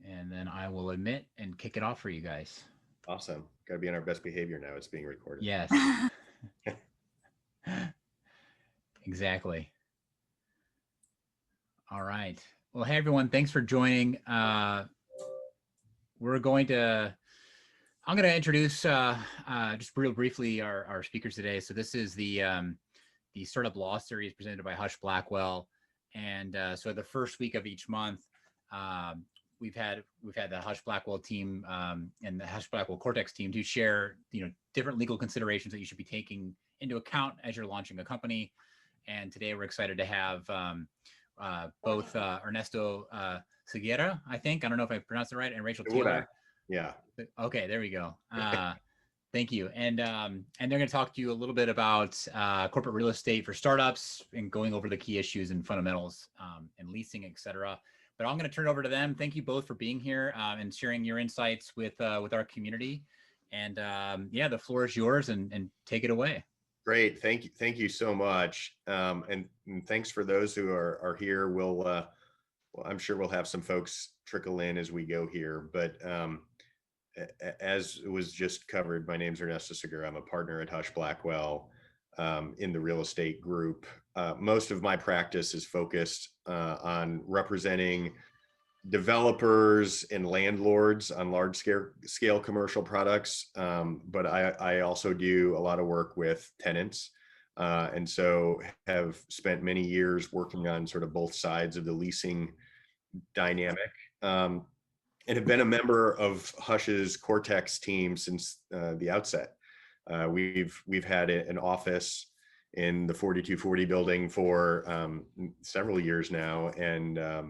and then I will admit and kick it off for you guys. Awesome. Got to be on our best behavior now. It's being recorded. Yes, exactly. All right. Well, hey everyone, thanks for joining. We're going to I'm going to introduce just real briefly our speakers today. So this is the Startup Law Series presented by Hush Blackwell, and so the first week of each month, um, we've had the Hush Blackwell team and the Hush Blackwell Cortex team to share different legal considerations that you should be taking into account as you're launching a company. And today we're excited to have both Ernesto Segura, I don't know if I pronounced it right, and Rachel Segura. Taylor. Yeah. Okay, there we go. Thank you. And they're going to talk to you a little bit about corporate real estate for startups and going over the key issues and fundamentals and leasing, et cetera. But I'm going to turn it over to them. Thank you both for being here and sharing your insights with our community. And yeah, the floor is yours, and take it away. Great. Thank you so much. And thanks for those who are here. Well, I'm sure we'll have some folks trickle in as we go here, but as was just covered, my name's Ernesto Segura. I'm a partner at Hush Blackwell in the real estate group. Most of my practice is focused on representing developers and landlords on large scale commercial products. But I also do a lot of work with tenants. And so have spent many years working on sort of both sides of the leasing dynamic. And have been a member of Hush's Cortex team since the outset. We've had an office in the 4240 building for several years now, and are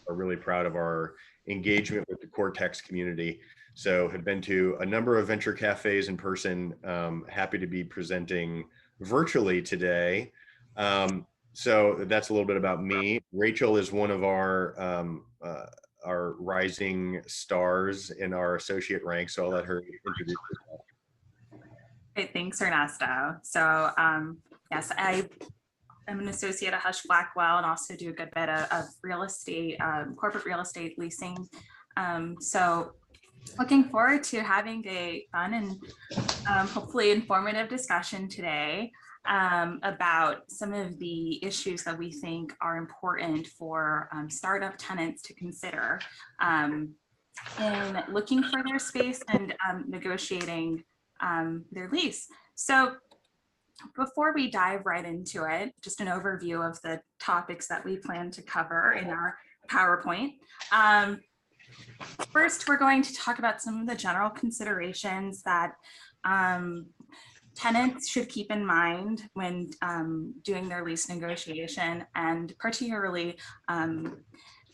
really proud of our engagement with the Cortex community. So have been to a number of venture cafes in person. Happy to be presenting virtually today. So that's a little bit about me. Rachel is one of our rising stars in our associate rank. So I'll let her introduce herself. Great, thanks, Ernesto. So yes, I am an associate at Hush Blackwell and also do a good bit of real estate, corporate real estate leasing. So looking forward to having a fun and hopefully informative discussion today about some of the issues that we think are important for startup tenants to consider in looking for their space and negotiating their lease. So before we dive right into it, just an overview of the topics that we plan to cover in our PowerPoint. First, we're going to talk about some of the general considerations that tenants should keep in mind when doing their lease negotiation, and particularly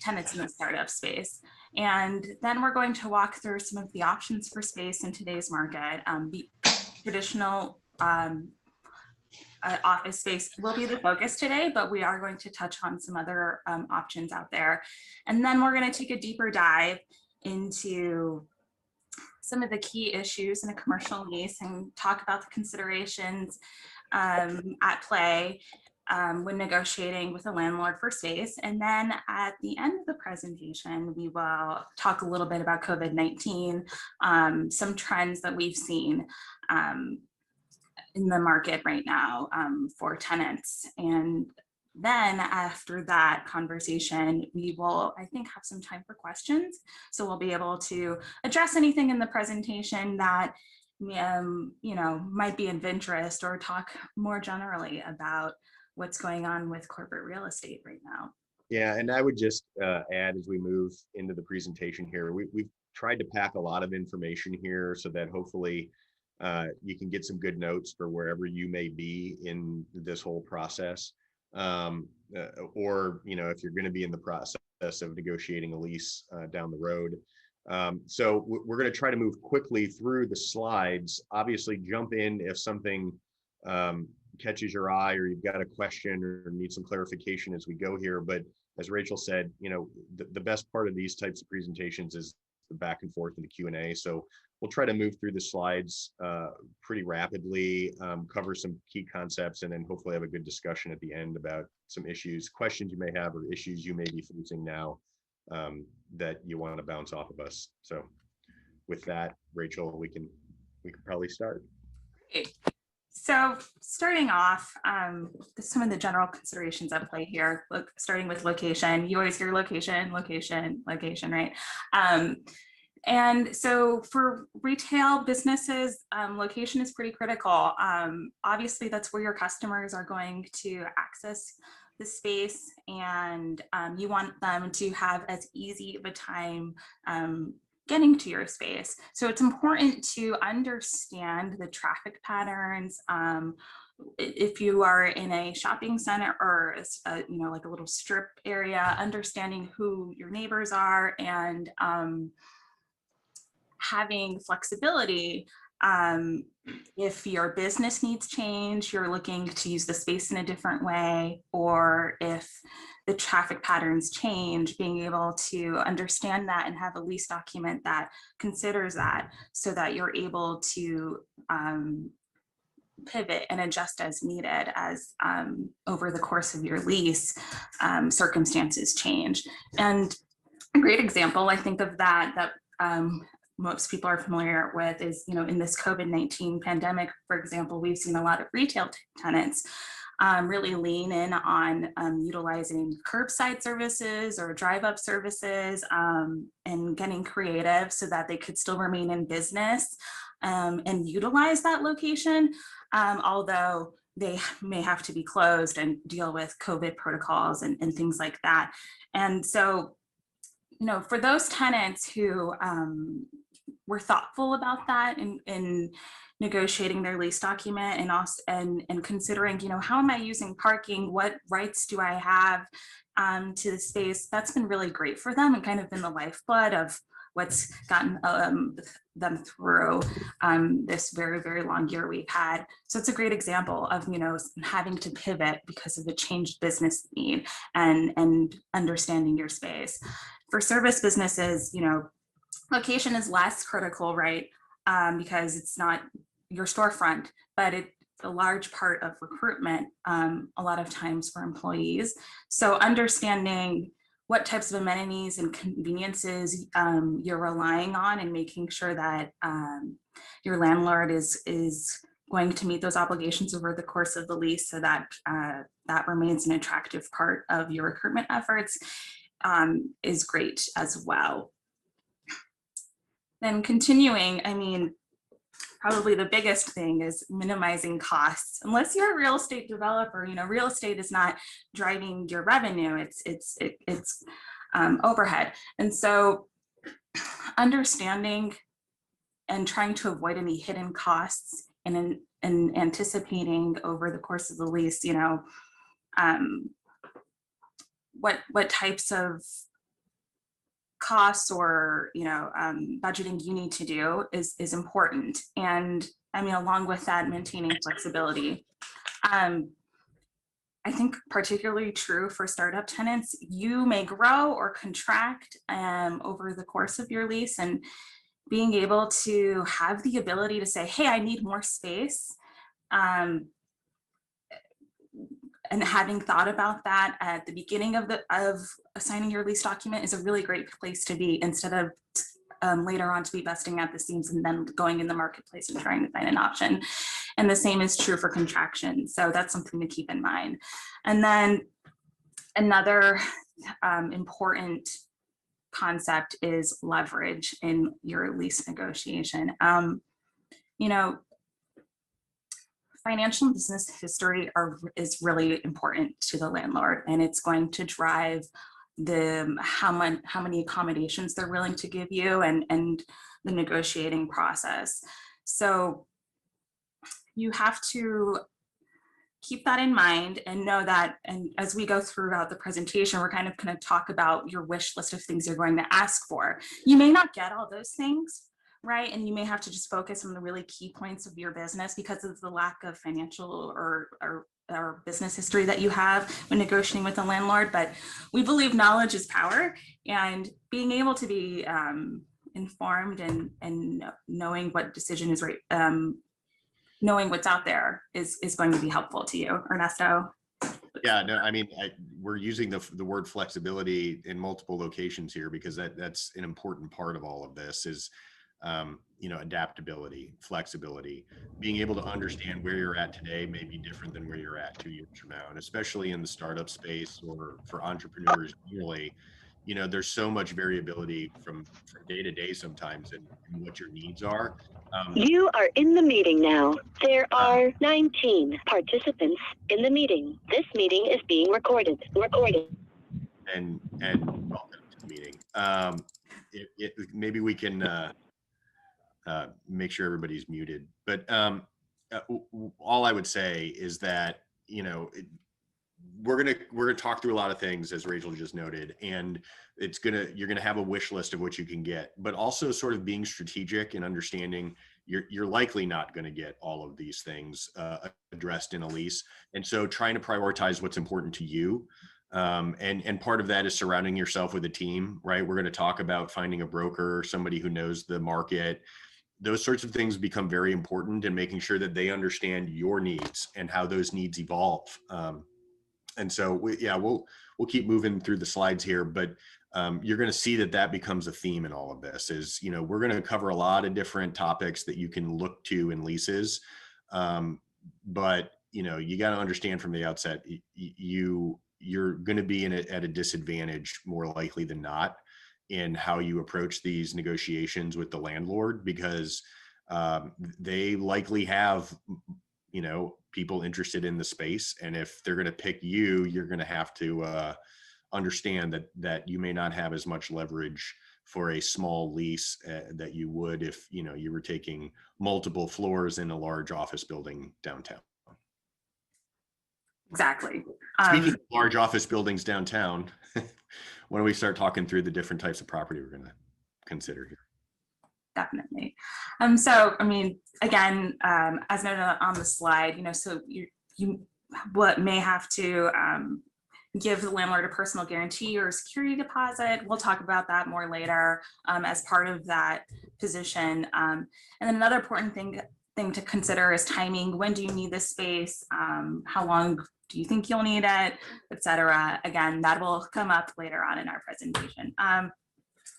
tenants in the startup space. And then we're going to walk through some of the options for space in today's market. The traditional office space will be the focus today, but we are going to touch on some other options out there. And then we're going to take a deeper dive into some of the key issues in a commercial lease and talk about the considerations at play when negotiating with a landlord for space. And then at the end of the presentation, we will talk a little bit about COVID-19, some trends that we've seen in the market right now for tenants. And then after that conversation, we will, I think, have some time for questions. So we'll be able to address anything in the presentation that might be of interest, or talk more generally about what's going on with corporate real estate right now. Yeah, and I would just add, as we move into the presentation here, we've tried to pack a lot of information here so that hopefully you can get some good notes for wherever you may be in this whole process. Or, if you're going to be in the process of negotiating a lease down the road. So we're going to try to move quickly through the slides. Obviously, jump in if something catches your eye, or you've got a question or need some clarification as we go here. But as Rachel said, the best part of these types of presentations is the back and forth in the Q&A. So we'll try to move through the slides pretty rapidly, cover some key concepts, and then hopefully have a good discussion at the end about some issues, questions you may have, or issues you may be facing now that you want to bounce off of us. So with that, Rachel, we can probably start. Okay. So starting off, some of the general considerations at play here, starting with location. You always hear location, location, location, right? And so for retail businesses, location is pretty critical. Obviously, that's where your customers are going to access the space, and you want them to have as easy of a time getting to your space. So it's important to understand the traffic patterns. If you are in a shopping center or like a little strip area, understanding who your neighbors are and having flexibility. If your business needs change, you're looking to use the space in a different way, or if the traffic patterns change, being able to understand that and have a lease document that considers that, so that you're able to pivot and adjust as needed as over the course of your lease, circumstances change. And a great example, I think, of that most people are familiar with is, in this COVID-19 pandemic, for example, we've seen a lot of retail tenants really lean in on utilizing curbside services or drive-up services and getting creative so that they could still remain in business and utilize that location, although they may have to be closed and deal with COVID protocols and things like that. And so, for those tenants who were thoughtful about that in negotiating their lease document, and also and considering, how am I using parking? What rights do I have to the space? That's been really great for them and kind of been the lifeblood of what's gotten them through this very, very long year we've had. So it's a great example of, having to pivot because of a changed business need and understanding your space. For service businesses, location is less critical, right? Because it's not your storefront, but it's a large part of recruitment, a lot of times for employees. So understanding what types of amenities and conveniences you're relying on, and making sure that your landlord is going to meet those obligations over the course of the lease, so that that remains an attractive part of your recruitment efforts, is great as well. Then continuing, probably the biggest thing is minimizing costs. Unless you're a real estate developer, real estate is not driving your revenue, it's overhead. And so understanding and trying to avoid any hidden costs and anticipating over the course of the lease, what types of costs or budgeting you need to do is important. And along with that, maintaining flexibility. I think particularly true for startup tenants, you may grow or contract over the course of your lease, and being able to have the ability to say, hey, I need more space. And having thought about that at the beginning of assigning your lease document is a really great place to be, instead of later on to be busting at the seams and then going in the marketplace and trying to find an option. And the same is true for contraction. So that's something to keep in mind. And then another important concept is leverage in your lease negotiation. Financial and business history is really important to the landlord, and it's going to drive how many accommodations they're willing to give you and the negotiating process. So you have to keep that in mind and know that, and as we go throughout the presentation, we're kind of going to talk about your wish list of things you're going to ask for. You may not get all those things, right? And you may have to just focus on the really key points of your business because of the lack of financial or business history that you have when negotiating with a landlord. But we believe knowledge is power, and being able to be informed and knowing what decision is right, knowing what's out there is going to be helpful to you. Ernesto? Yeah, no, I mean, we're using the word flexibility in multiple locations here because that's an important part of all of this is, adaptability, flexibility, being able to understand where you're at today may be different than where you're at 2 years from now. And especially in the startup space or for entrepreneurs generally, there's so much variability from day to day sometimes in what your needs are. You are in the meeting now. There are 19 participants in the meeting. This meeting is being recorded. And welcome to the meeting. Maybe we can make sure everybody's muted. But all I would say is that we're gonna talk through a lot of things, as Rachel just noted, and you're gonna have a wish list of what you can get, but also sort of being strategic and understanding you're likely not going to get all of these things addressed in a lease, and so trying to prioritize what's important to you. And part of that is surrounding yourself with a team, right? We're going to talk about finding a broker, somebody who knows the market. Those sorts of things become very important, and making sure that they understand your needs and how those needs evolve. And so we'll keep moving through the slides here, but you're going to see that becomes a theme in all of this is, we're going to cover a lot of different topics that you can look to in leases. But you got to understand from the outset, you're going to be at a disadvantage more likely than not in how you approach these negotiations with the landlord, because they likely have, people interested in the space. And if they're going to pick you, you're going to have to understand that you may not have as much leverage for a small lease that you would if you were taking multiple floors in a large office building downtown. Exactly. Speaking of large office buildings downtown, why don't we start talking through the different types of property we're going to consider here? Definitely. So, I mean, again, as noted on the slide, so you what may have to give the landlord a personal guarantee or a security deposit. We'll talk about that more later as part of that position. And then another important thing to consider is timing. When do you need this space? How long do you think you'll need it, et cetera? Again, that will come up later on in our presentation.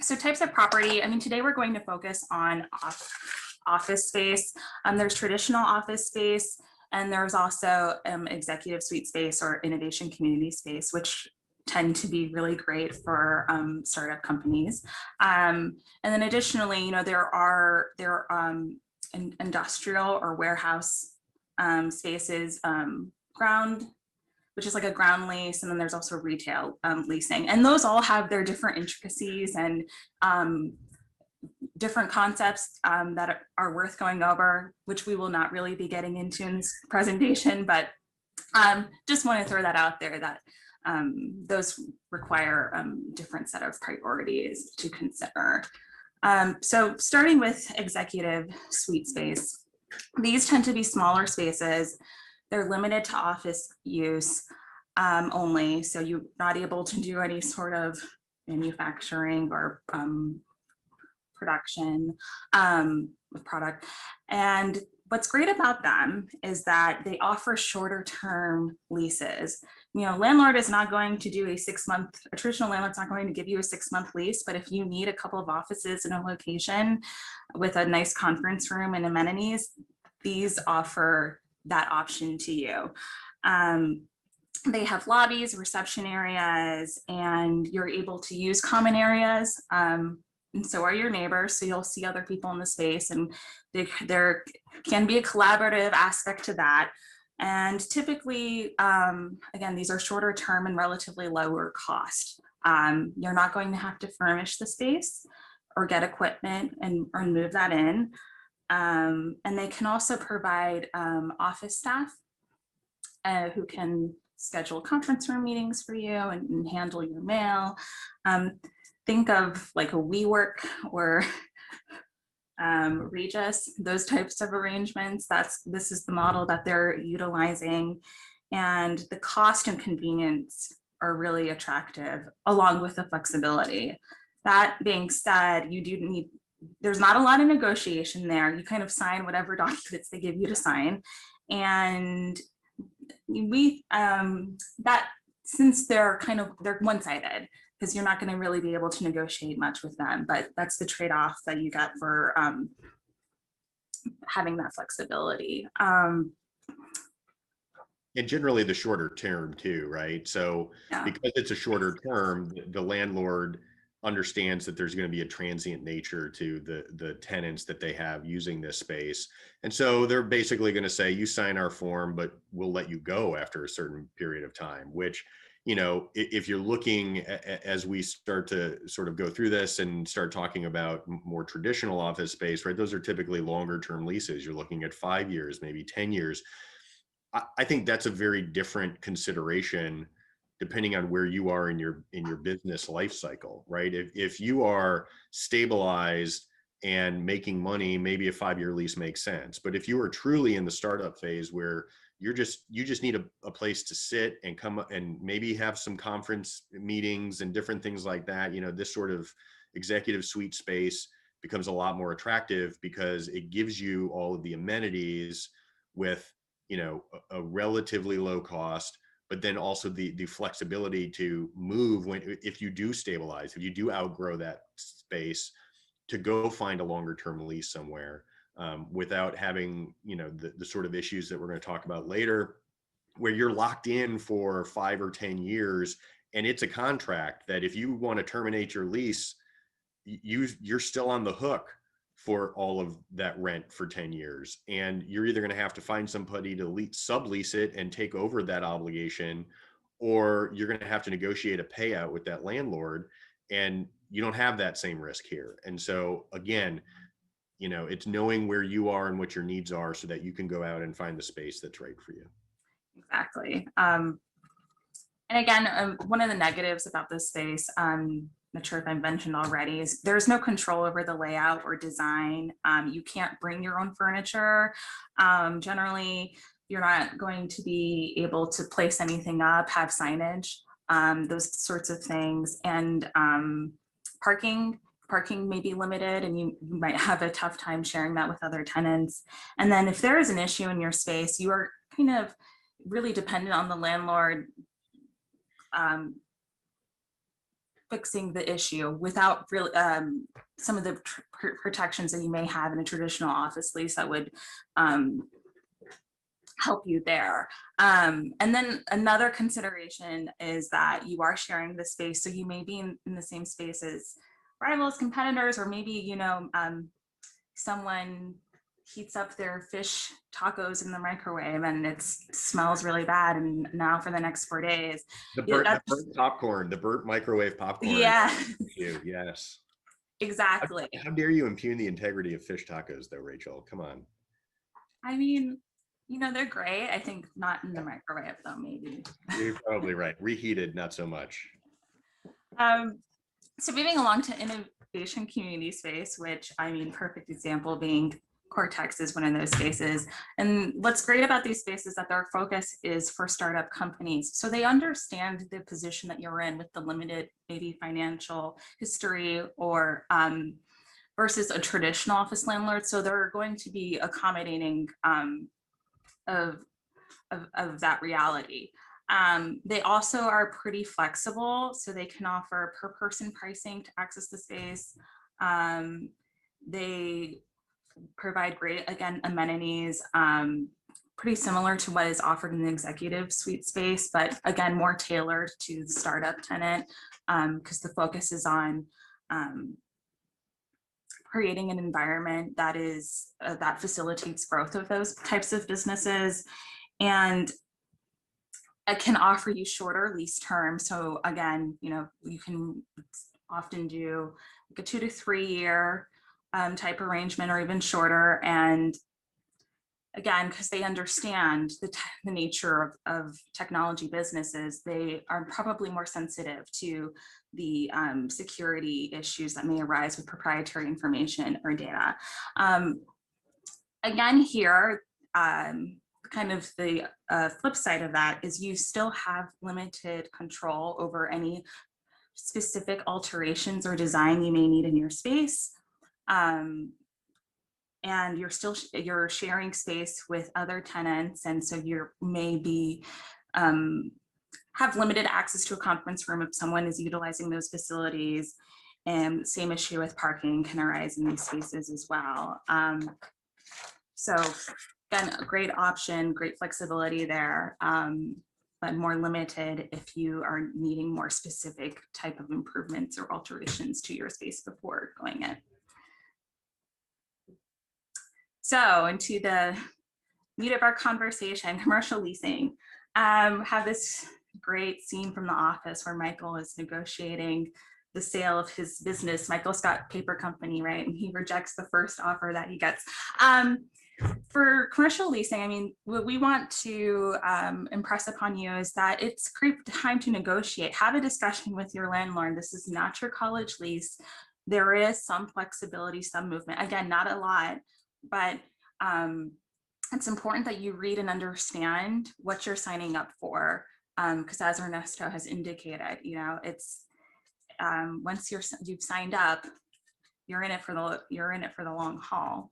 So types of property, I mean, today we're going to focus on office space. There's traditional office space, and there's also executive suite space or innovation community space, which tend to be really great for startup companies. And then additionally, there are industrial or warehouse spaces, ground, which is like a ground lease, and then there's also retail leasing. And those all have their different intricacies and different concepts that are worth going over, which we will not really be getting into in this presentation, but just want to throw that out there that those require different set of priorities to consider. So starting with executive suite space, these tend to be smaller spaces. They're limited to office use only, so you're not able to do any sort of manufacturing or production of product. And what's great about them is that they offer shorter term leases. Landlord is not going to do a traditional landlord's not going to give you a 6-month lease, but if you need a couple of offices in a location with a nice conference room and amenities, these offer that option to you. They have lobbies, reception areas, and you're able to use common areas. And so are your neighbors, so you'll see other people in the space, and there can be a collaborative aspect to that. And typically, again, these are shorter term and relatively lower cost. You're not going to have to furnish the space or get equipment or move that in. And they can also provide office staff who can schedule conference room meetings for you and handle your mail. Think of like a WeWork or Regis, those types of arrangements. This is the model that they're utilizing, and the cost and convenience are really attractive, along with the flexibility. That being said, there's not a lot of negotiation there. You kind of sign whatever documents they give you to sign, and we that since they're one-sided, because you're not going to really be able to negotiate much with them, but that's the trade-off that you get for having that flexibility. And generally the shorter term too, right? So Yeah. because it's a shorter term, the landlord understands that there's going to be a transient nature to the tenants that they have using this space. And so they're basically going to say, you sign our form, but we'll let you go after a certain period of time, which, you know, if you're looking as we start to sort of go through this and start talking about more traditional office space, right? Those are typically longer term leases. You're looking at 5 years, maybe 10 years. I think that's a very different consideration depending on where you are in your business life cycle, right? If you are stabilized and making money, maybe a 5-year lease makes sense. But if you are truly in the startup phase where you just need a place to sit and come up and maybe have some conference meetings and different things like that, you know, this sort of executive suite space becomes a lot more attractive because it gives you all of the amenities with, you know, a relatively low cost, but then also the flexibility to move if you do stabilize, if you do outgrow that space, to go find a longer term lease somewhere without having, you know, the sort of issues that we're going to talk about later, where you're locked in for 5 or 10 years. And it's a contract that if you want to terminate your lease, you're still on the hook for all of that rent for 10 years. And you're either going to have to find somebody to sublease it and take over that obligation, or you're going to have to negotiate a payout with that landlord. And you don't have that same risk here. And so again, you know, it's knowing where you are and what your needs are so that you can go out and find the space that's right for you. Exactly. And again, one of the negatives about this space, not sure if I mentioned already, is there's no control over the layout or design. You can't bring your own furniture. Generally, you're not going to be able to place anything up, have signage, those sorts of things. And parking may be limited, and you might have a tough time sharing that with other tenants. And then if there is an issue in your space, you are kind of really dependent on the landlord fixing the issue without really some of the protections that you may have in a traditional office lease that would help you there. And then another consideration is that you are sharing the space, so you may be in the same space as rivals, competitors, or maybe, you know, someone heats up their fish tacos in the microwave and it smells really bad, and now for the next 4 days. The burnt popcorn, the burnt microwave popcorn. Yeah. Yes. Exactly. How dare you impugn the integrity of fish tacos though, Rachel? Come on. I mean, you know, they're great. I think not in the microwave though, maybe. You're probably right. Reheated, not so much. So moving along to innovation community space, which I mean, perfect example being Cortex is one of those spaces. And what's great about these spaces is that their focus is for startup companies. So they understand the position that you're in with the limited maybe financial history or versus a traditional office landlord. So they're going to be accommodating of that reality. They also are pretty flexible, so they can offer per person pricing to access the space. They provide great, again, amenities, pretty similar to what is offered in the executive suite space, but again, more tailored to the startup tenant, because the focus is on creating an environment that is that facilitates growth of those types of businesses, and it can offer you shorter lease terms. So again, you know, you can often do like a 2 to 3 year type arrangement, or even shorter. And again, because they understand the nature of technology businesses, they are probably more sensitive to the security issues that may arise with proprietary information or data. Again, here, kind of the flip side of that is you still have limited control over any specific alterations or design you may need in your space. and you're sharing space with other tenants, and so you're maybe have limited access to a conference room if someone is utilizing those facilities. And same issue with parking can arise in these spaces as well. So again, a great option, great flexibility there, but more limited if you are needing more specific type of improvements or alterations to your space before going in. So into the meat of our conversation, commercial leasing. Have this great scene from The Office where Michael is negotiating the sale of his business, Michael Scott Paper Company, right? And he rejects the first offer that he gets. For commercial leasing, I mean, what we want to impress upon you is that it's great time to negotiate. Have a discussion with your landlord. This is not your college lease. There is some flexibility, some movement. Again, not a lot, but it's important that you read and understand what you're signing up for. Because as Ernesto has indicated, you know, it's once you've signed up, you're in it for the long haul.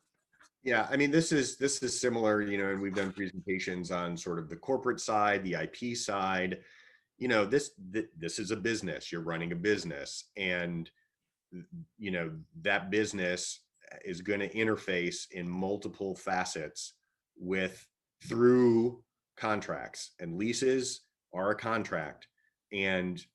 Yeah, I mean, this is similar, you know, and we've done presentations on sort of the corporate side, the IP side. You know, this is a business. You're running a business, and you know that business is going to interface in multiple facets through contracts, and leases are a contract, and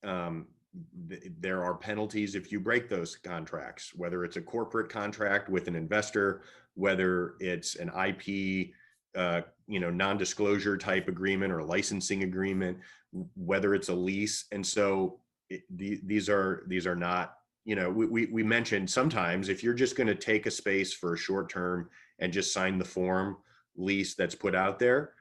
there are penalties if you break those contracts, whether it's a corporate contract with an investor, whether it's an IP, you know, non-disclosure type agreement or licensing agreement, whether it's a lease. And so these are not, you know, we mentioned sometimes if you're just going to take a space for a short term and just sign the form lease that's put out there,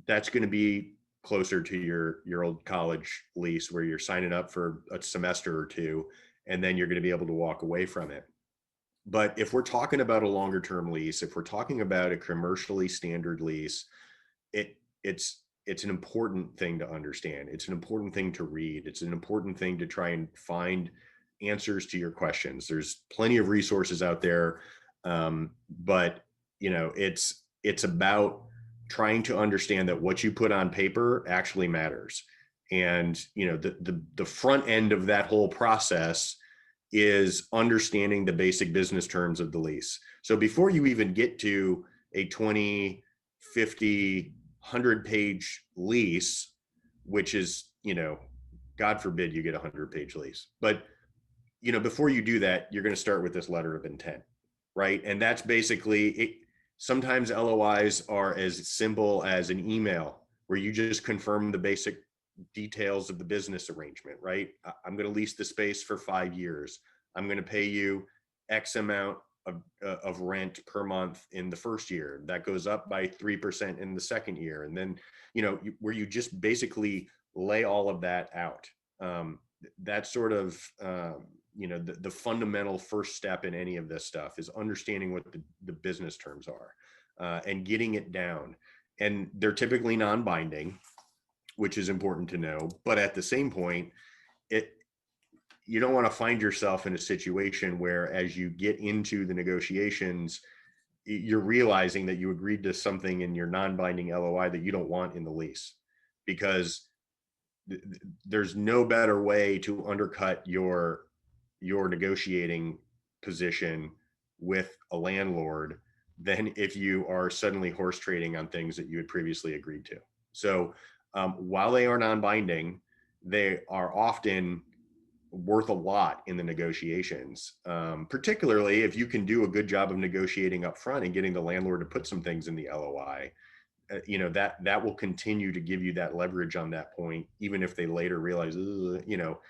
that's going to be closer to your old college lease where you're signing up for a semester or two, and then you're going to be able to walk away from it. But if we're talking about a longer term lease, if we're talking about a commercially standard lease, it's an important thing to understand. It's an important thing to read. It's an important thing to try and find answers to your questions. There's plenty of resources out there, but you know, it's about trying to understand that what you put on paper actually matters. And, you know, the front end of that whole process is understanding the basic business terms of the lease. So before you even get to a 20, 50, 100-page lease, which is, you know, God forbid you get a 100-page lease. But, you know, before you do that, you're going to start with this letter of intent, right? And that's basically it. Sometimes LOIs are as simple as an email where you just confirm the basic details of the business arrangement, right? I'm going to lease the space for 5 years. I'm going to pay you X amount of rent per month in the first year. That goes up by 3% in the second year. And then, you know, where you just basically lay all of that out. That's sort of, you know, the fundamental first step in any of this stuff is understanding what the business terms are and getting it down. And they're typically non-binding, which is important to know. But at the same point, you don't want to find yourself in a situation where as you get into the negotiations, you're realizing that you agreed to something in your non-binding LOI that you don't want in the lease, because there's no better way to undercut your negotiating position with a landlord than if you are suddenly horse trading on things that you had previously agreed to. So while they are non-binding, they are often worth a lot in the negotiations, particularly if you can do a good job of negotiating up front and getting the landlord to put some things in the LOI. You know, that will continue to give you that leverage on that point, even if they later realize, you know,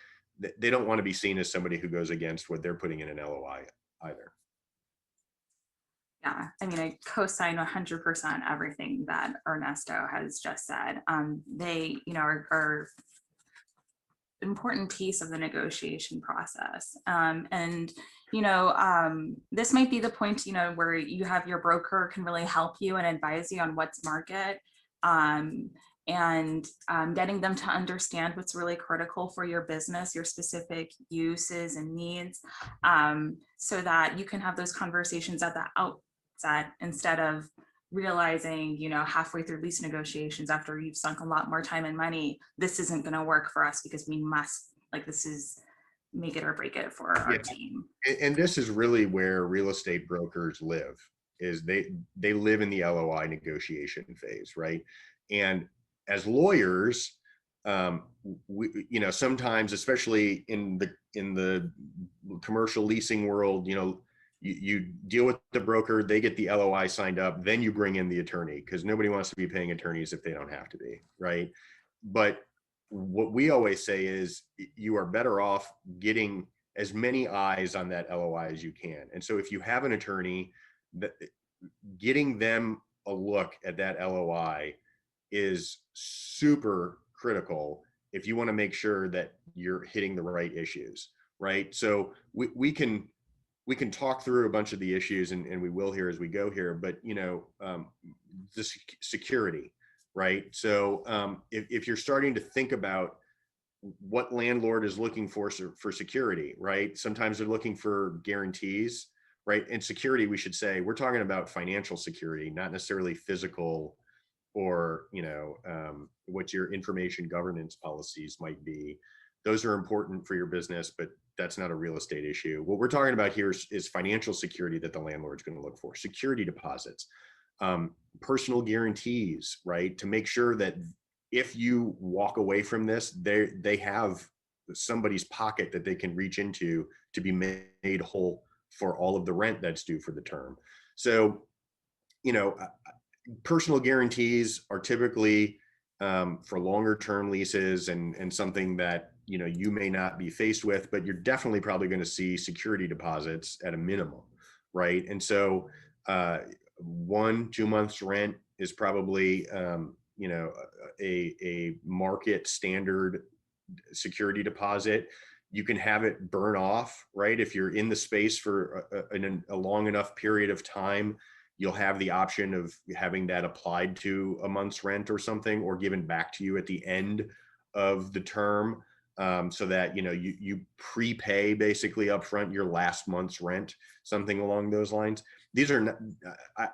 they don't want to be seen as somebody who goes against what they're putting in an LOI either. Yeah, I mean, I co-sign 100% everything that Ernesto has just said. They, you know, are an important piece of the negotiation process. And, you know, this might be the point, you know, where you have your broker can really help you and advise you on what's market. And getting them to understand what's really critical for your business, your specific uses and needs, so that you can have those conversations at the mindset instead of realizing, you know, halfway through lease negotiations after you've sunk a lot more time and money, this isn't going to work for us because we must, like, this is make it or break it for our team. And this is really where real estate brokers live, is they live in the LOI negotiation phase, right? And as lawyers, we, you know, sometimes, especially in the commercial leasing world, you know, you deal with the broker, they get the LOI signed up, then you bring in the attorney, because nobody wants to be paying attorneys if they don't have to be, right? But what we always say is you are better off getting as many eyes on that LOI as you can. And so if you have an attorney, that getting them a look at that LOI is super critical if you want to make sure that you're hitting the right issues, right? So we can talk through a bunch of the issues, and we will here as we go here, but you know, the security, right? So if you're starting to think about what landlord is looking for security, right? Sometimes they're looking for guarantees, right? And security, we should say, we're talking about financial security, not necessarily physical, or, you know, what your information governance policies might be. Those are important for your business, but that's not a real estate issue. What we're talking about here is financial security that the landlord's going to look for, security deposits, personal guarantees, right? To make sure that if you walk away from this, they have somebody's pocket that they can reach into to be made whole for all of the rent that's due for the term. So, you know, personal guarantees are typically for longer term leases, and something that, you know, you may not be faced with, but you're definitely probably going to see security deposits at a minimum, right? And so 1-2 months rent is probably you know, a market standard security deposit. You can have it burn off, right? If you're in the space for a long enough period of time, you'll have the option of having that applied to a month's rent or something, or given back to you at the end of the term, so that, you know, you prepay basically upfront your last month's rent, something along those lines. These are not,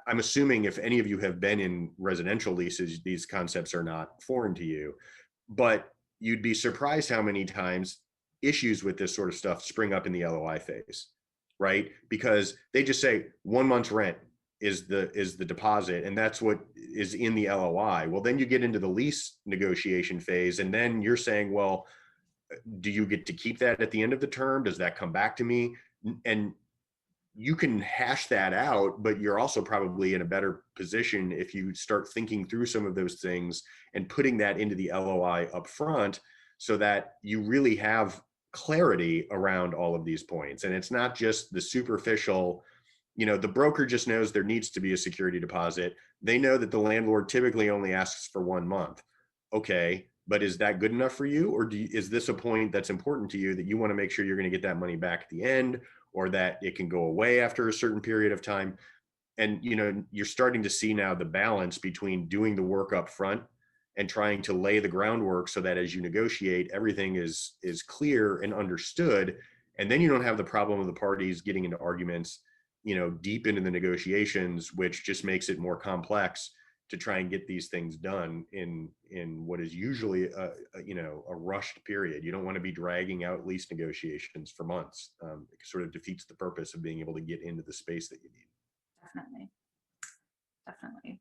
I'm assuming if any of you have been in residential leases, these concepts are not foreign to you, but you'd be surprised how many times issues with this sort of stuff spring up in the LOI phase, right? Because they just say 1 month's rent is the deposit, and that's what is in the LOI. Well, then you get into the lease negotiation phase, and then you're saying, well, do you get to keep that at the end of the term? Does that come back to me? And you can hash that out, but you're also probably in a better position if you start thinking through some of those things and putting that into the LOI up front, so that you really have clarity around all of these points. And it's not just the superficial, you know, the broker just knows there needs to be a security deposit. They know that the landlord typically only asks for 1 month. Okay, but is that good enough for you? Or is this a point that's important to you that you want to make sure you're going to get that money back at the end, or that it can go away after a certain period of time? And, you know, you're starting to see now the balance between doing the work up front and trying to lay the groundwork so that as you negotiate, everything is clear and understood. And then you don't have the problem of the parties getting into arguments, you know, deep into the negotiations, which just makes it more complex to try and get these things done in what is usually you know, a rushed period. You don't want to be dragging out lease negotiations for months. It sort of defeats the purpose of being able to get into the space that you need. Definitely.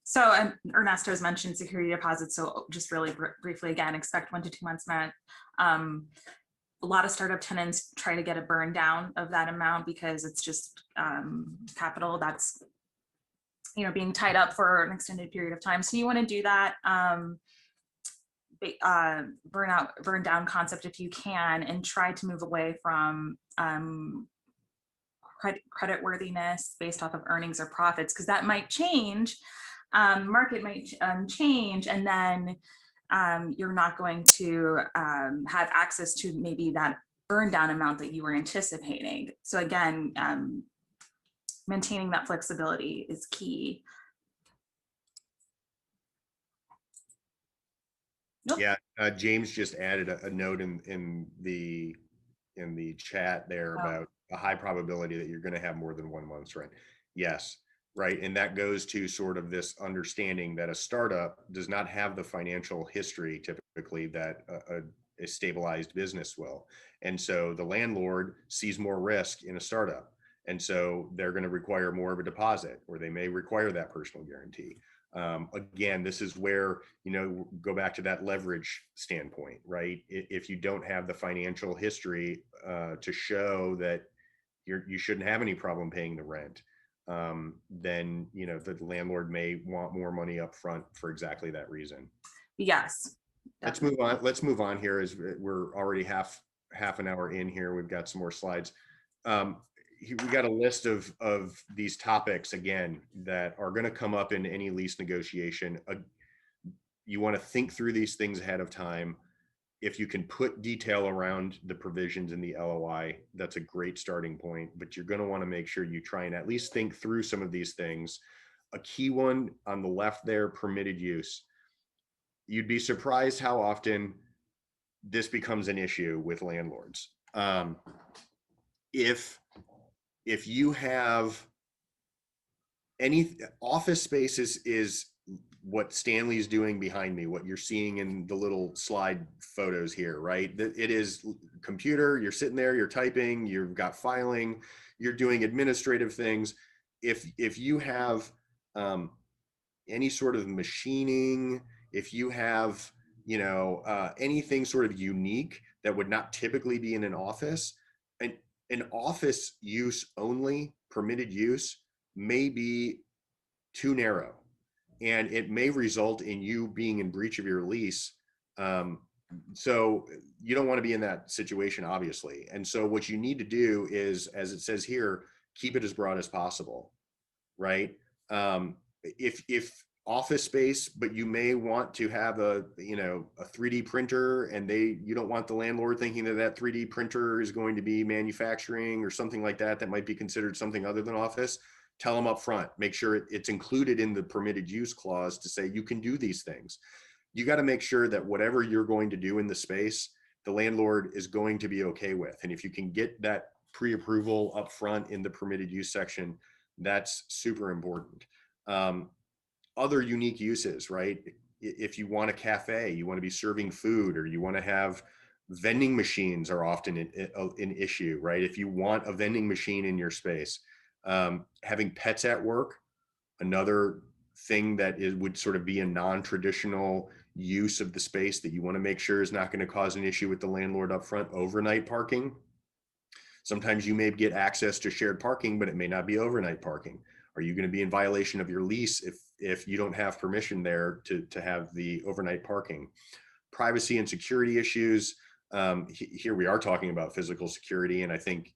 So Ernesto has mentioned security deposits. So just really briefly, again, expect 1 to 2 months rent. A lot of startup tenants try to get a burn down of that amount because it's just capital that's, you know, being tied up for an extended period of time. So you want to do that burn down concept if you can, and try to move away from credit worthiness based off of earnings or profits, because that might change. Market might change, and then you're not going to have access to maybe that burn down amount that you were anticipating. So again, maintaining that flexibility is key. Nope. Yeah, James just added a note in the chat there about a high probability that you're going to have more than 1 month's rent. Yes, right? And that goes to sort of this understanding that a startup does not have the financial history typically that a stabilized business will. And so the landlord sees more risk in a startup. And so they're going to require more of a deposit, or they may require that personal guarantee. Again, this is where, go back to that leverage standpoint, right? If you don't have the financial history to show that you shouldn't have any problem paying the rent, then the landlord may want more money up front for exactly that reason. Yes. Let's move on. Let's move on here, as we're already half an hour in here. We've got some more slides. We got a list of these topics again that are going to come up in any lease negotiation. You want to think through these things ahead of time. If you can put detail around the provisions in the LOI, that's a great starting point, but you're going to want to make sure you try and at least think through some of these things. A key one on the left there, permitted use. You'd be surprised how often this becomes an issue with landlords. If you have any office spaces, is what Stanley's doing behind me, what you're seeing in the little slide photos here, right? It is computer, you're sitting there, you're typing, you've got filing, you're doing administrative things. If you have any sort of machining, if you have, anything sort of unique that would not typically be in an office, an office use only permitted use may be too narrow, and it may result in you being in breach of your lease. So you don't want to be in that situation, obviously. And so what you need to do is, as it says here, keep it as broad as possible, right? If office space, but you may want to have a 3D printer, and you don't want the landlord thinking that 3D printer is going to be manufacturing or something like that might be considered something other than office. Tell them up front, make sure it's included in the permitted use clause to say you can do these things. You got to make sure that whatever you're going to do in the space, the landlord is going to be okay with. And if you can get that pre-approval up front in the permitted use section, that's super important. Other unique uses, right? If you want a cafe, you want to be serving food, or you want to have vending machines, are often an issue, right? If you want a vending machine in your space, having pets at work, another thing that would sort of be a non-traditional use of the space that you want to make sure is not going to cause an issue with the landlord up front. Overnight parking. Sometimes you may get access to shared parking, but it may not be overnight parking. Are you going to be in violation of your lease if you don't have permission there to have the overnight parking? Privacy and security issues. Here we are talking about physical security, and I think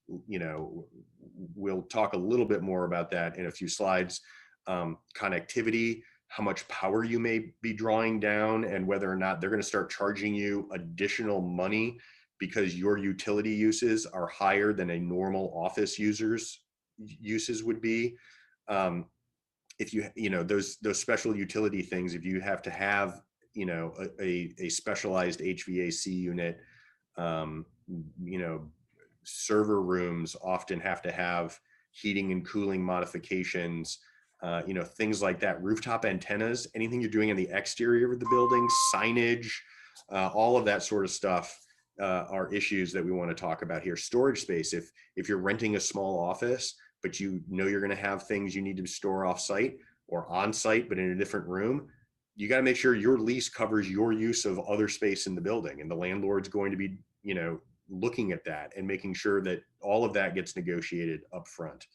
we'll talk a little bit more about that in a few slides. Connectivity, how much power you may be drawing down, and whether or not they're going to start charging you additional money because your utility uses are higher than a normal office uses would be. If those special utility things, if you have to have a specialized HVAC unit, server rooms often have to have heating and cooling modifications, things like that. Rooftop antennas, anything you're doing in the exterior of the building, signage, all of that sort of stuff are issues that we want to talk about here. Storage space, if you're renting a small office, but you're going to have things you need to store off site or on site, but in a different room, you got to make sure your lease covers your use of other space in the building, and the landlord's going to be, looking at that and making sure that all of that gets negotiated up front.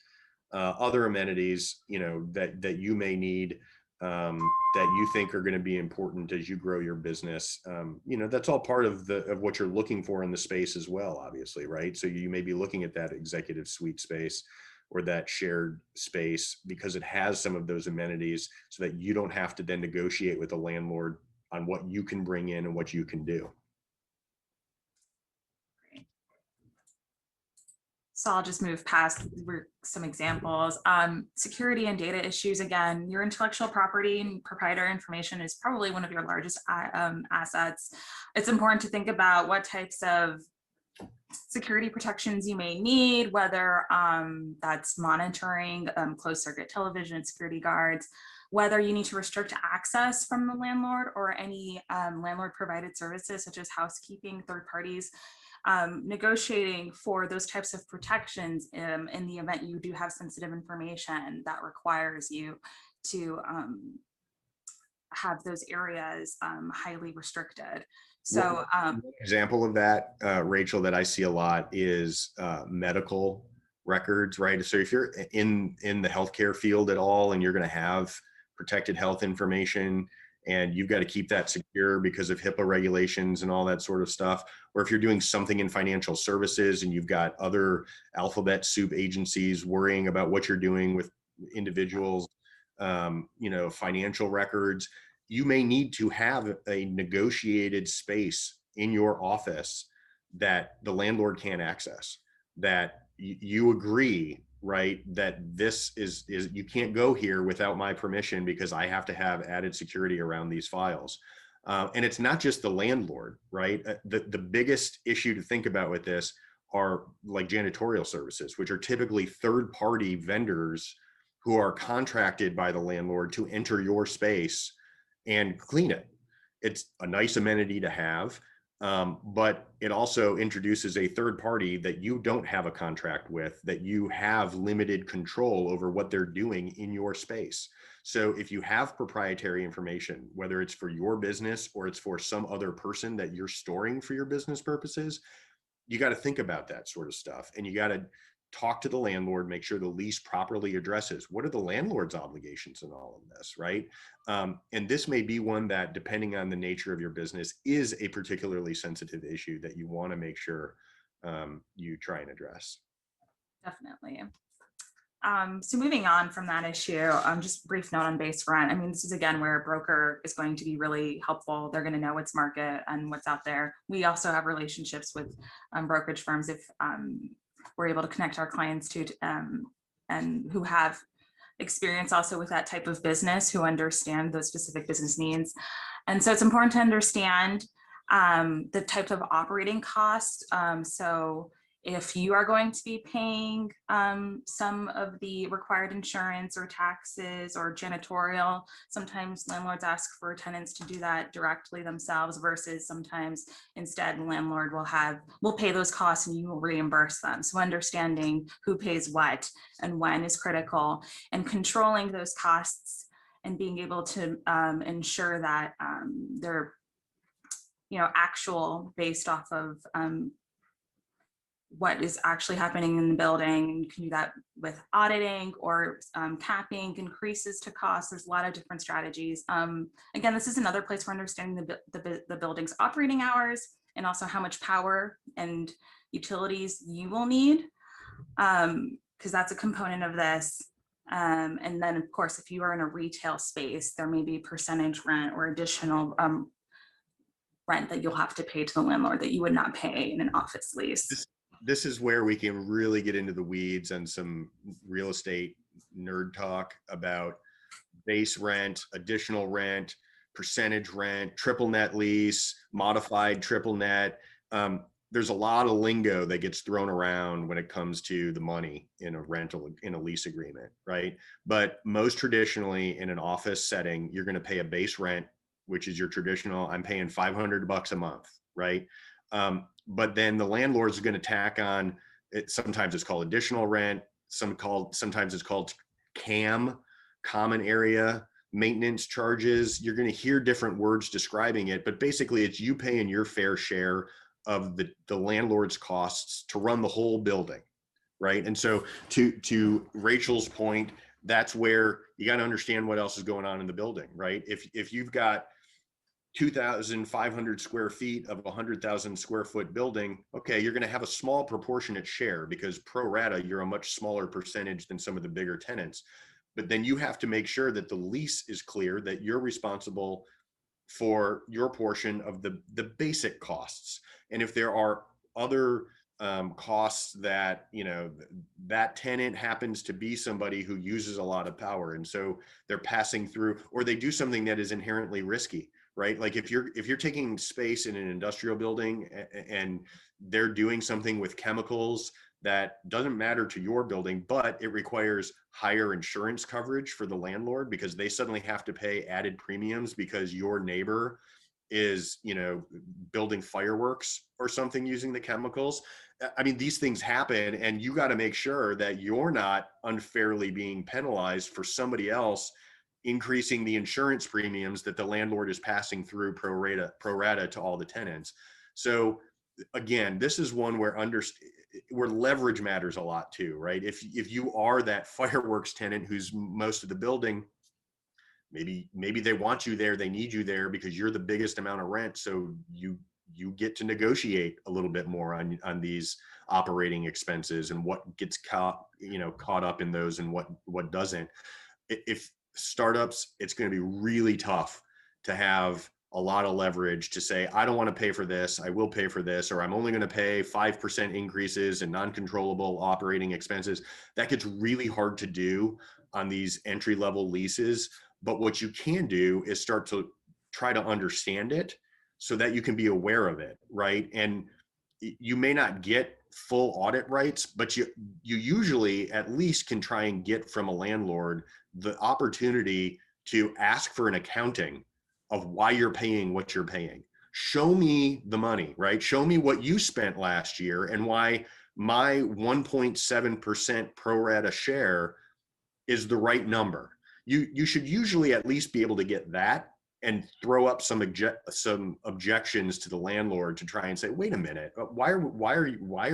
Other amenities, that you may need, that you think are going to be important as you grow your business. That's all part of what you're looking for in the space as well, obviously, right? So you may be looking at that executive suite space or that shared space because it has some of those amenities, so that you don't have to then negotiate with the landlord on what you can bring in and what you can do. So I'll just move past some examples. Security and data issues. Again, your intellectual property and proprietary information is probably one of your largest assets. It's important to think about what types of security protections you may need, whether that's monitoring, closed circuit television, security guards, whether you need to restrict access from the landlord or any landlord provided services such as housekeeping, third parties, negotiating for those types of protections in the event you do have sensitive information that requires you to have those areas highly restricted. So One example of that, Rachel, that I see a lot is medical records, right? So if you're in the healthcare field at all and you're going to have protected health information and you've got to keep that secure because of HIPAA regulations and all that sort of stuff, or if you're doing something in financial services and you've got other alphabet soup agencies worrying about what you're doing with individuals, financial records, you may need to have a negotiated space in your office that the landlord can't access, that you agree, right, that this is you can't go here without my permission because I have to have added security around these files. And it's not just the landlord, right? The biggest issue to think about with this are like janitorial services, which are typically third-party vendors who are contracted by the landlord to enter your space and clean it. It's a nice amenity to have, but it also introduces a third party that you don't have a contract with, that you have limited control over what they're doing in your space. So if you have proprietary information, whether it's for your business or it's for some other person that you're storing for your business purposes, you got to think about that sort of stuff. And you got to talk to the landlord, make sure the lease properly addresses what are the landlord's obligations in all of this, right? And this may be one that, depending on the nature of your business, is a particularly sensitive issue that you want to make sure you try and address. definitely. So moving on from that issue, just a brief note on base rent. I mean, this is again where a broker is going to be really helpful. They're going to know what's market and what's out there. We also have relationships with brokerage firms if we're able to connect our clients to and who have experience also with that type of business, who understand those specific business needs. And so it's important to understand the type of operating costs. So if you are going to be paying some of the required insurance or taxes or janitorial, sometimes landlords ask for tenants to do that directly themselves, versus sometimes instead the landlord will pay those costs and you will reimburse them. So understanding who pays what and when is critical, and controlling those costs and being able to ensure that they're actual, based off of what is actually happening in the building. And you can do that with auditing or capping increases to costs. There's a lot of different strategies. Again, this is another place for understanding the building's operating hours and also how much power and utilities you will need, because that's a component of this. And then of course, if you are in a retail space, there may be percentage rent or additional rent that you'll have to pay to the landlord that you would not pay in an office lease. This is where we can really get into the weeds and some real estate nerd talk about base rent, additional rent, percentage rent, triple net lease, modified triple net. There's a lot of lingo that gets thrown around when it comes to the money in a rental, in a lease agreement, right? But most traditionally in an office setting, you're going to pay a base rent, which is your traditional, I'm paying $500 a month, right? But then the landlord is going to tack on it. Sometimes it's called additional rent. Sometimes it's called CAM, common area maintenance charges. You're going to hear different words describing it, but basically it's you paying your fair share of the landlord's costs to run the whole building, right? And so to Rachel's point, that's where you got to understand what else is going on in the building, right? If you've got 2,500 square feet of a 100,000 square foot building, okay, you're going to have a small proportionate share because pro rata, you're a much smaller percentage than some of the bigger tenants. But then you have to make sure that the lease is clear, that you're responsible for your portion of the basic costs. And if there are other costs that, that tenant happens to be somebody who uses a lot of power, and so they're passing through, or they do something that is inherently risky, right? Like if you're taking space in an industrial building and they're doing something with chemicals that doesn't matter to your building, but it requires higher insurance coverage for the landlord because they suddenly have to pay added premiums because your neighbor is, you know, building fireworks or something using the chemicals. I mean, these things happen, and you got to make sure that you're not unfairly being penalized for somebody else increasing the insurance premiums that the landlord is passing through pro rata to all the tenants. So again, this is one where leverage matters a lot too, right? If you are that fireworks tenant who's most of the building, maybe they want you there, they need you there because you're the biggest amount of rent, so you get to negotiate a little bit more on these operating expenses and what gets caught up in those and what doesn't. If startups, it's going to be really tough to have a lot of leverage to say, I don't want to pay for this, I will pay for this, or I'm only going to pay 5% increases in non-controllable operating expenses. That gets really hard to do on these entry-level leases. But what you can do is start to try to understand it so that you can be aware of it, right? And you may not get full audit rights, but you usually at least can try and get from a landlord the opportunity to ask for an accounting of why you're paying what you're paying. Show me the money, right? Show me what you spent last year and why my 1.7% pro rata share is the right number. You should usually at least be able to get that and throw up some objections to the landlord to try and say, wait a minute, why are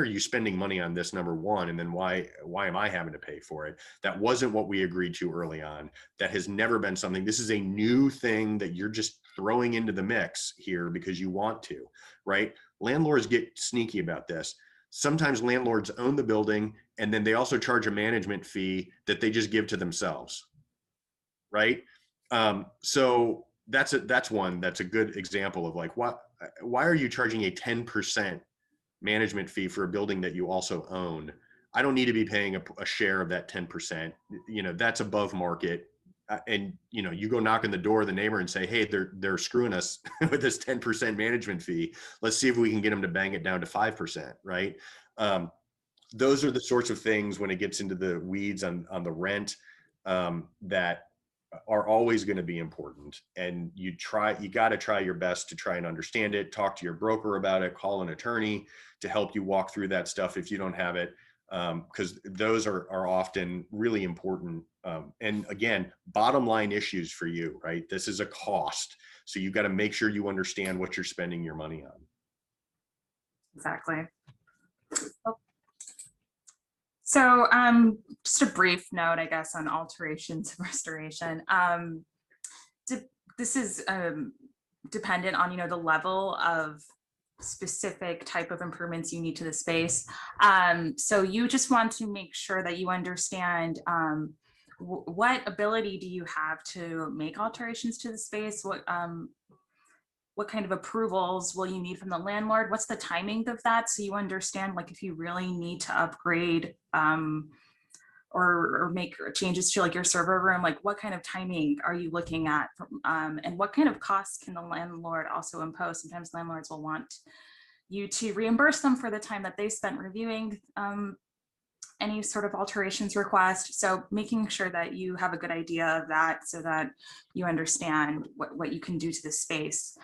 you spending money on this, number one, and then why am I having to pay for it? That wasn't what we agreed to early on. That has never been something. This is a new thing that you're just throwing into the mix here because you want to, right? Landlords get sneaky about this. Sometimes landlords own the building and then they also charge a management fee that they just give to themselves, right? So that's a good example of like, why are you charging a 10% management fee for a building that you also own? I don't need to be paying a share of that 10%. You know, that's above market. And you know, you go knock on the door of the neighbor and say, hey, they're screwing us with this 10% management fee. Let's see if we can get them to bang it down to 5%, right? Those are the sorts of things when it gets into the weeds on the rent that are always going to be important. And you got to try your best to try and understand it, talk to your broker about it, call an attorney to help you walk through that stuff if you don't have it, because those are often really important. And again, bottom line issues for you, right? This is a cost. So you got to make sure you understand what you're spending your money on. Exactly. Oh. So just a brief note, I guess, on alterations and restoration. This is dependent on, the level of specific type of improvements you need to the space. So you just want to make sure that you understand what ability do you have to make alterations to the space? What kind of approvals will you need from the landlord? What's the timing of that? So you understand, like, if you really need to upgrade or make changes to like your server room, like what kind of timing are you looking at? And what kind of costs can the landlord also impose? Sometimes landlords will want you to reimburse them for the time that they spent reviewing any sort of alterations request. So making sure that you have a good idea of that so that you understand what you can do to the space.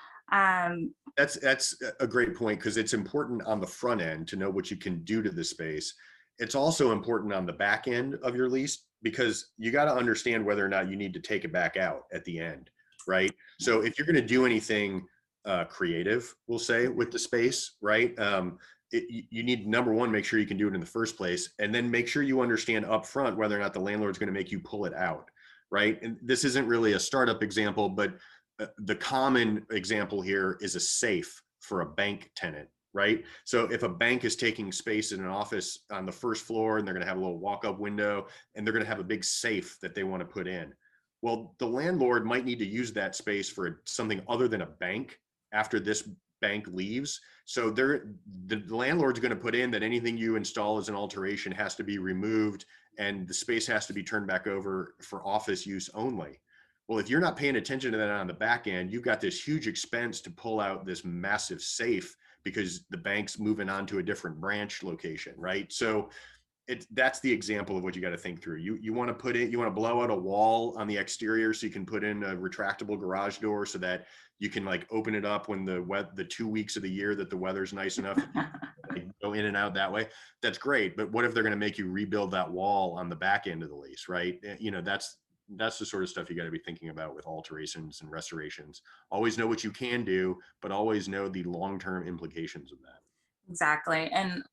That's a great point, because it's important on the front end to know what you can do to the space. It's also important on the back end of your lease, because you got to understand whether or not you need to take it back out at the end, right? So if you're going to do anything creative, we'll say, with the space, right? You need, number one, make sure you can do it in the first place, and then make sure you understand upfront whether or not the landlord's going to make you pull it out, right? And this isn't really a startup example, but the common example here is a safe for a bank tenant, right? So if a bank is taking space in an office on the first floor and they're going to have a little walk-up window and they're going to have a big safe that they want to put in, well, the landlord might need to use that space for something other than a bank after this bank leaves. So the landlord's going to put in that anything you install as an alteration has to be removed and the space has to be turned back over for office use only. Well, if you're not paying attention to that on the back end, you've got this huge expense to pull out this massive safe because the bank's moving on to a different branch location, right? So that's the example of what you got to think through. You want to blow out a wall on the exterior so you can put in a retractable garage door so that you can like open it up when the 2 weeks of the year that the weather's nice enough to go in and out that way. That's great. But what if they're going to make you rebuild that wall on the back end of the lease, right? That's the sort of stuff you got to be thinking about with alterations and restorations. Always know what you can do, but always know the long-term implications of that. Exactly. And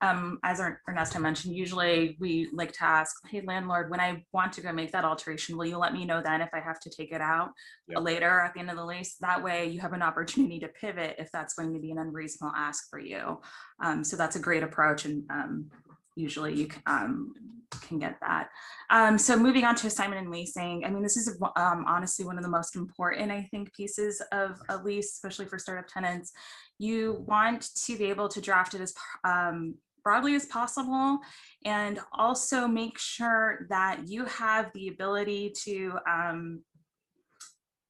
as Ernesto mentioned, usually we like to ask, hey, landlord, when I want to go make that alteration, will you let me know then if I have to take it out later at the end of the lease? That way you have an opportunity to pivot if that's going to be an unreasonable ask for you. So that's a great approach. And usually you can get that. So moving on to assignment and leasing. I mean, this is honestly one of the most important, I think, pieces of a lease, especially for startup tenants. You want to be able to draft it as broadly as possible, and also make sure that you have the ability to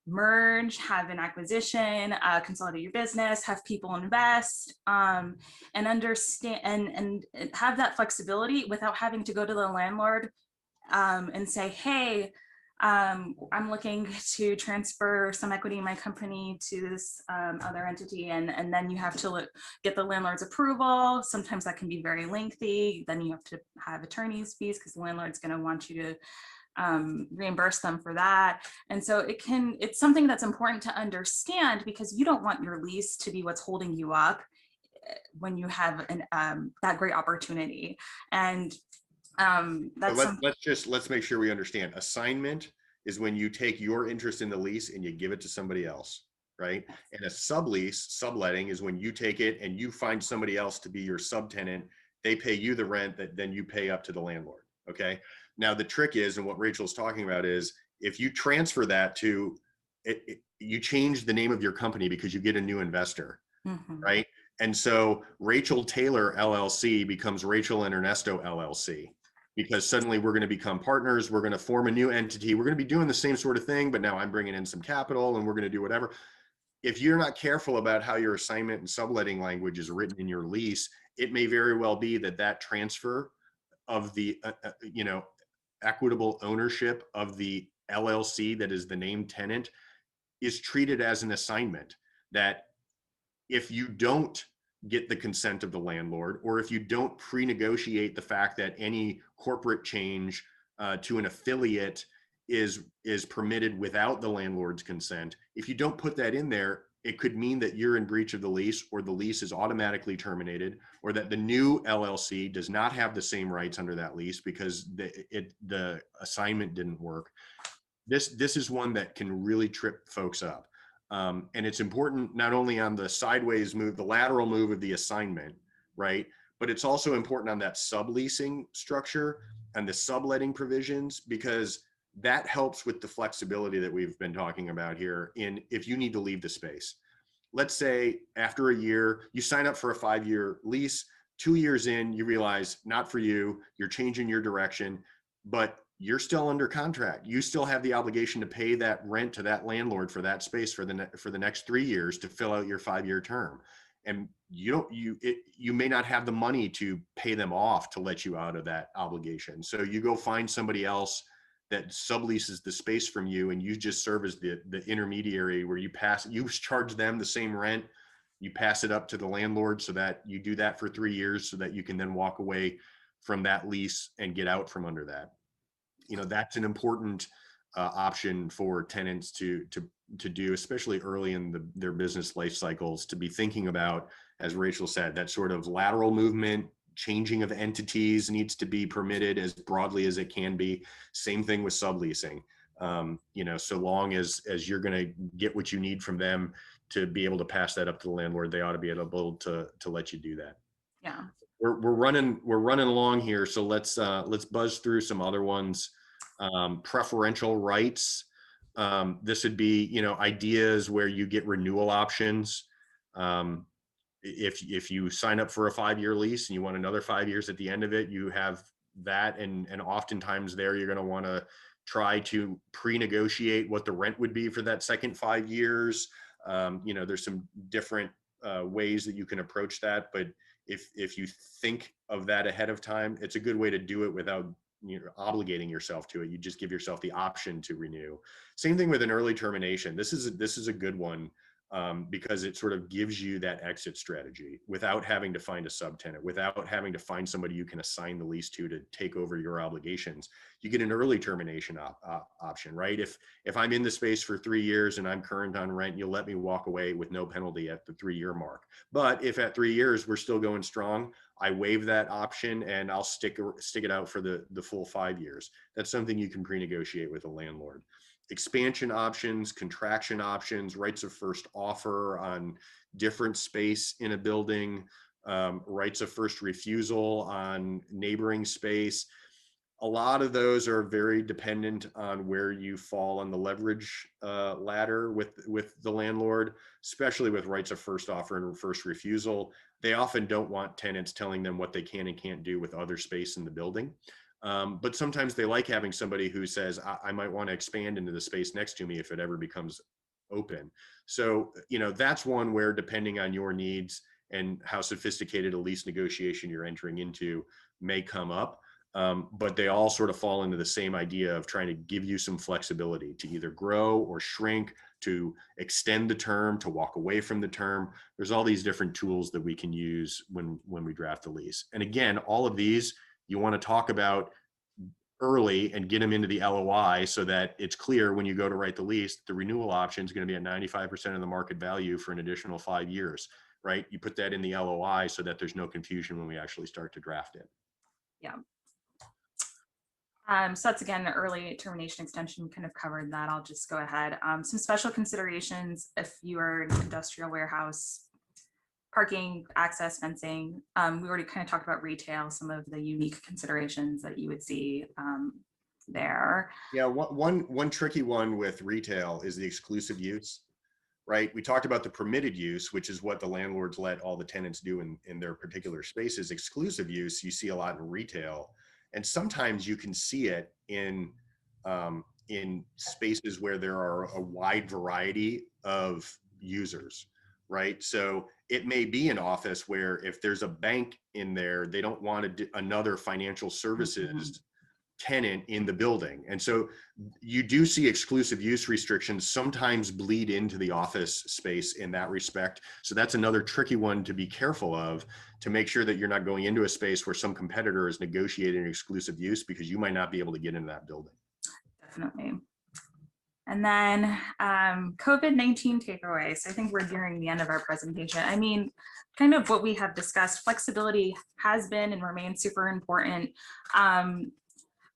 merge, have an acquisition, consolidate your business, have people invest, and understand and have that flexibility without having to go to the landlord and say, hey, I'm looking to transfer some equity in my company to this other entity, and then you have to get the landlord's approval. Sometimes that can be very lengthy. Then you have to have attorney's fees because the landlord's going to want you to reimburse them for that. And so it's something that's important to understand, because you don't want your lease to be what's holding you up when you have that great opportunity. And let's make sure we understand. Assignment is when you take your interest in the lease and you give it to somebody else, right? And a subletting is when you take it and you find somebody else to be your subtenant. They pay you the rent that then you pay up to the landlord. Okay. Now the trick is, and what Rachel's talking about is, if you transfer that to you change the name of your company because you get a new investor, right? And so Rachel Taylor LLC becomes Rachel and Ernesto LLC, because suddenly we're going to become partners. We're going to form a new entity. We're going to be doing the same sort of thing, but now I'm bringing in some capital and we're going to do whatever. If you're not careful about how your assignment and subletting language is written in your lease, it may very well be that transfer of the, equitable ownership of the LLC that is the named tenant is treated as an assignment. That if you don't get the consent of the landlord, or if you don't pre-negotiate the fact that any corporate change to an affiliate is permitted without the landlord's consent, if you don't put that in there, it could mean that you're in breach of the lease, or the lease is automatically terminated, or that the new LLC does not have the same rights under that lease because the assignment didn't work. This is one that can really trip folks up. And it's important not only on the sideways move, the lateral move of the assignment, right? But it's also important on that subleasing structure and the subletting provisions, because that helps with the flexibility that we've been talking about here in if you need to leave the space. Let's say after a year, you sign up for a 5-year lease, 2 years in, you realize not for you, you're changing your direction, but you're still under contract. You still have the obligation to pay that rent to that landlord for that space for the next 3 years to fill out your 5-year term. And you may not have the money to pay them off to let you out of that obligation. So you go find somebody else that subleases the space from you, and you just serve as the intermediary, where you charge them the same rent, you pass it up to the landlord, so that you do that for 3 years so that you can then walk away from that lease and get out from under that. That's an important option for tenants to do, especially early in their business life cycles, to be thinking about, as Rachel said, that sort of lateral movement. Changing of entities needs to be permitted as broadly as it can be. Same thing with subleasing. So long as you're going to get what you need from them to be able to pass that up to the landlord, they ought to be able to let you do that. Yeah. We're running along here, so let's buzz through some other ones. Preferential rights. This would be, ideas where you get renewal options. If you sign up for a 5-year lease and you want another 5 years at the end of it, you have that. And oftentimes there, you're going to want to try to pre-negotiate what the rent would be for that second 5 years. There's some different ways that you can approach that, but if you think of that ahead of time, it's a good way to do it without obligating yourself to it. You just give yourself the option to renew. Same thing with an early termination. This is a good one, because it sort of gives you that exit strategy without having to find a subtenant, without having to find somebody you can assign the lease to take over your obligations. You get an early termination option, right? If I'm in the space for 3 years and I'm current on rent, you'll let me walk away with no penalty at the 3-year mark. But if at 3 years we're still going strong, I waive that option and I'll stick it out for the full 5 years. That's something you can pre-negotiate with a landlord. Expansion options, contraction options, rights of first offer on different space in a building, rights of first refusal on neighboring space. A lot of those are very dependent on where you fall on the leverage ladder with the landlord, especially with rights of first offer and first refusal. They often don't want tenants telling them what they can and can't do with other space in the building. But sometimes they like having somebody who says, I might want to expand into the space next to me if it ever becomes open. So, that's one where, depending on your needs and how sophisticated a lease negotiation you're entering into, may come up. But they all sort of fall into the same idea of trying to give you some flexibility to either grow or shrink, to extend the term, to walk away from the term. There's all these different tools that we can use when we draft a lease. And again, all of these you want to talk about early and get them into the LOI so that it's clear when you go to write the lease, the renewal option is going to be at 95% of the market value for an additional 5 years, right? You put that in the LOI so that there's no confusion when we actually start to draft it. Yeah. So that's, again, the early termination extension. We kind of covered that. I'll just go ahead. Some special considerations if you are an industrial warehouse, parking, access, fencing. We already kind of talked about retail, some of the unique considerations that you would see there. Yeah, one tricky one with retail is the exclusive use, right? We talked about the permitted use, which is what the landlords let all the tenants do in their particular spaces. Exclusive use, you see a lot in retail. And sometimes you can see it in spaces where there are a wide variety of users, right? So it may be an office where if there's a bank in there, they don't want another financial services tenant in the building. And so you do see exclusive use restrictions sometimes bleed into the office space in that respect. So that's another tricky one to be careful of, to make sure that you're not going into a space where some competitor is negotiating exclusive use, because you might not be able to get into that building. Definitely. And then COVID-19 takeaways. I think we're nearing the end of our presentation. I mean, kind of what we have discussed, flexibility has been and remains super important.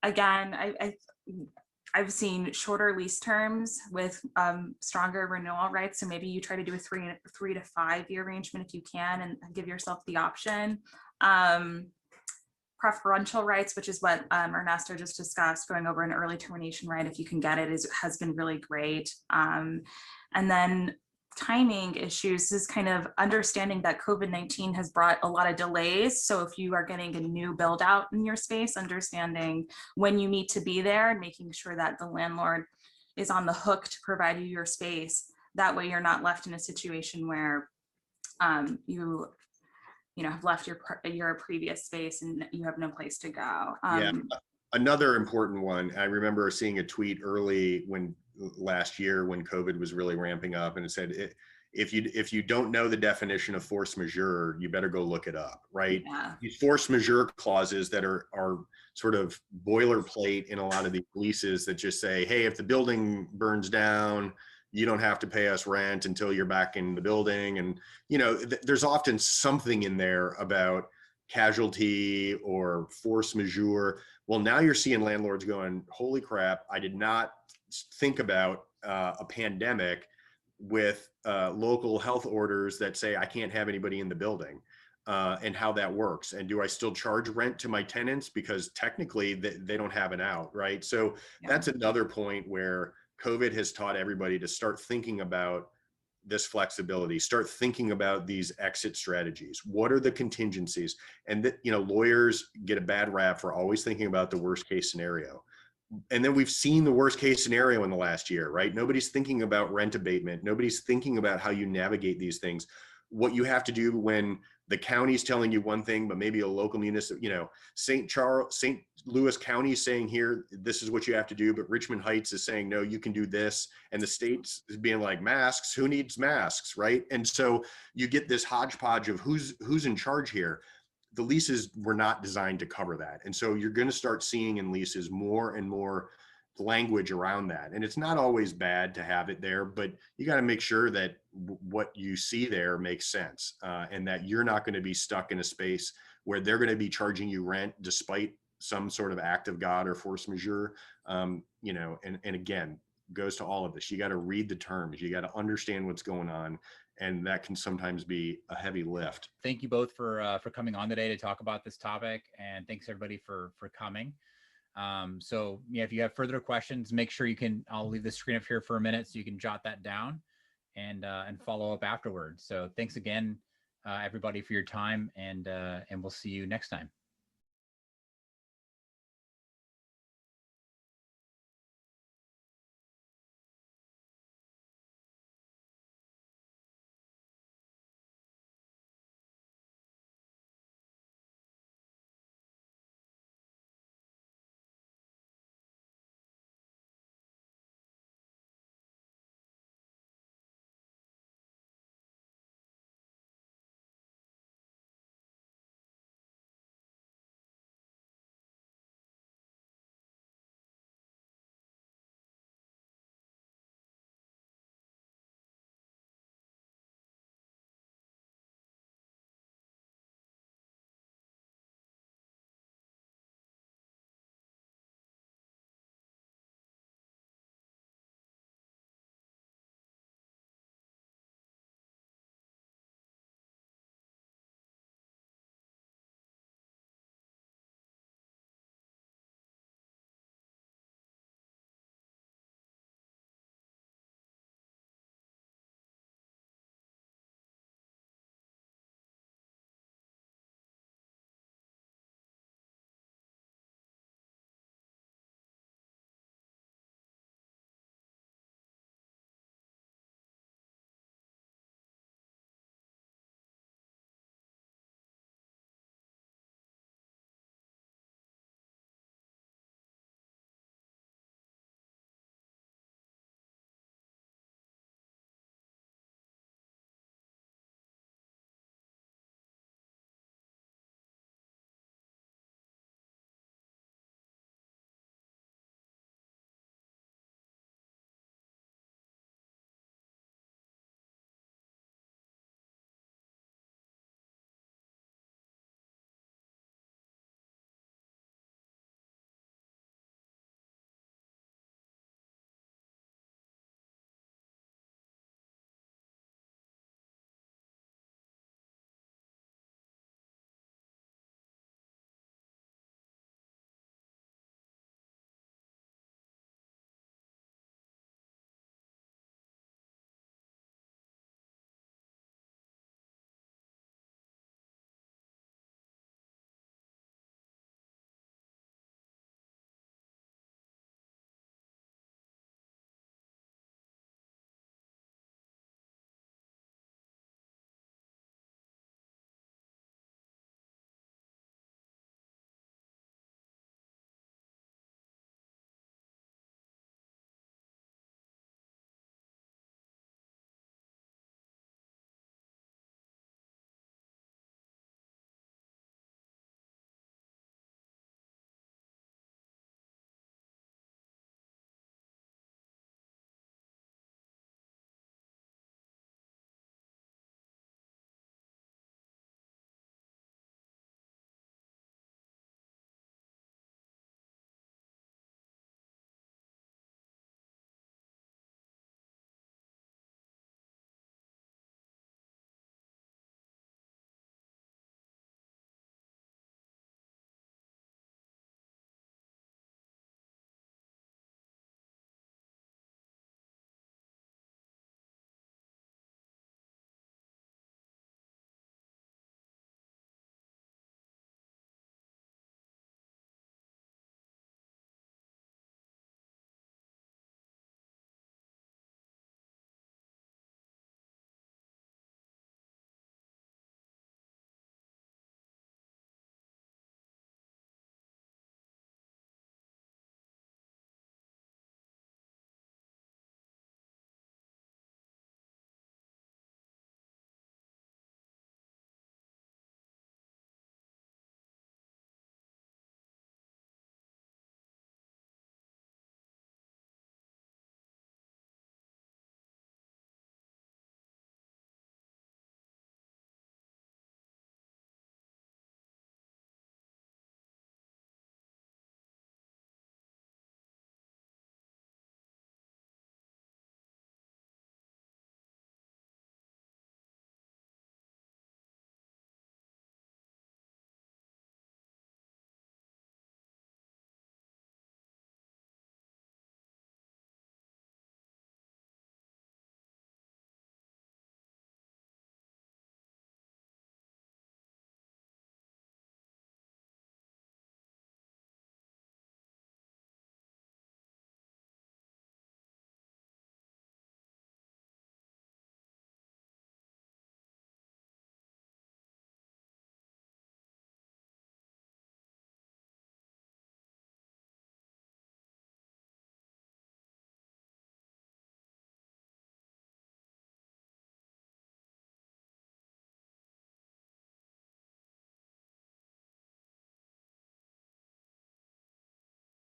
Again, I've seen shorter lease terms with stronger renewal rights. So maybe you try to do a 3 to 5 year arrangement if you can, and give yourself the option. Preferential rights, which is what Ernesto just discussed, going over an early termination right if you can get it, has been really great. And then timing issues is kind of understanding that COVID-19 has brought a lot of delays. So if you are getting a new build out in your space, understanding when you need to be there and making sure that the landlord is on the hook to provide you your space. That way you're not left in a situation where you have left your previous space and you have no place to go. Yeah, another important one. I remember seeing a tweet early last year when COVID was really ramping up, and it said, if you don't know the definition of force majeure, you better go look it up, right? Yeah. These force majeure clauses that are sort of boilerplate in a lot of these leases that just say, hey, if the building burns down, you don't have to pay us rent until you're back in the building. And, there's often something in there about casualty or force majeure. Well, now you're seeing landlords going, holy crap, I did not think about a pandemic with local health orders that say I can't have anybody in the building, and how that works. And do I still charge rent to my tenants? Because technically they don't have an out, right? So that's another point where COVID has taught everybody to start thinking about this flexibility, start thinking about these exit strategies. What are the contingencies? And lawyers get a bad rap for always thinking about the worst case scenario. And then we've seen the worst case scenario in the last year, right? Nobody's thinking about rent abatement. Nobody's thinking about how you navigate these things. what you have to do when the county's telling you one thing, but maybe a local municipal, St. Louis County is saying here, this is what you have to do, but Richmond Heights is saying, no, you can do this. And the state's is being like, masks, who needs masks, right? And so you get this hodgepodge of who's in charge here. The leases were not designed to cover that. And so you're going to start seeing in leases more and more language around that. And it's not always bad to have it there, but you got to make sure that what you see there makes sense, and that you're not going to be stuck in a space where they're going to be charging you rent despite some sort of act of God or force majeure. And again, goes to all of this. You got to read the terms, you got to understand what's going on. And that can sometimes be a heavy lift. Thank you both for coming on today to talk about this topic, and thanks everybody for coming. So yeah, if you have further questions, make sure I'll leave the screen up here for a minute so you can jot that down and follow up afterwards. So thanks again, everybody, for your time, and we'll see you next time.